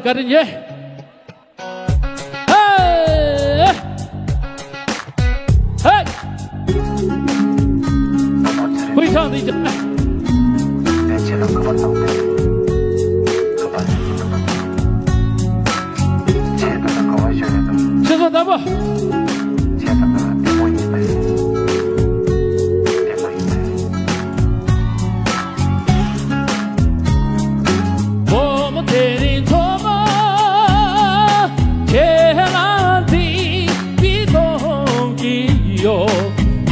가든지 헤이 헤이非常的简单先说咱们我们天天做梦天蓝地比东一哟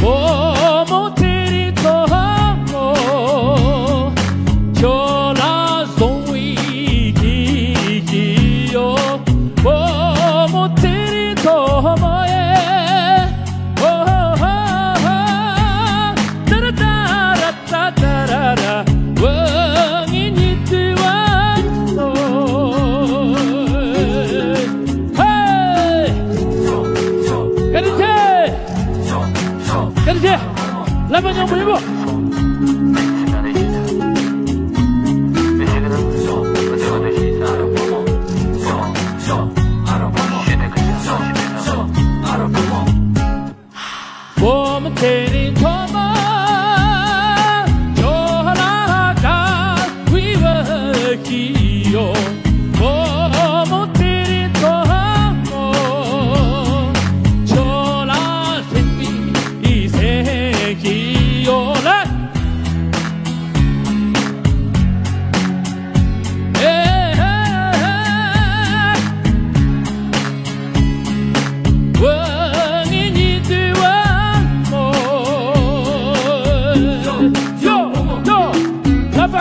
我们天天做梦就拉松一起哟我们天天做梦耶哦哒哒哒哒哒哒哒我你你对我来吧，让我们一步。我们天天做梦，就那个为我起哟。我们天天做梦，就那神秘世界哟来。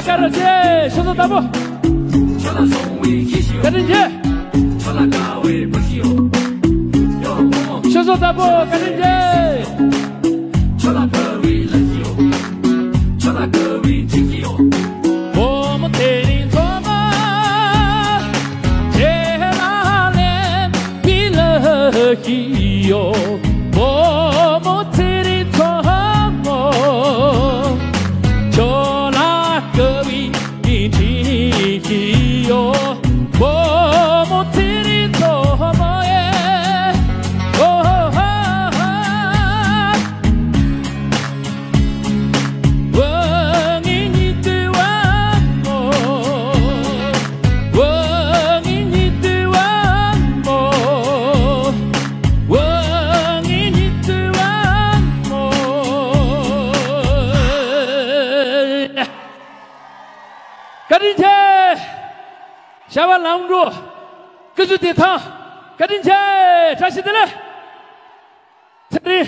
赶紧去，小手打不？赶紧去，小手打不？赶紧去。我们天天做梦，天蓝脸比了起哟，我们天天做梦，就那个位一起哟，我们天天做梦耶，哦。赶紧去，下完拦不住，跟住点汤，赶紧去，扎起来，这里。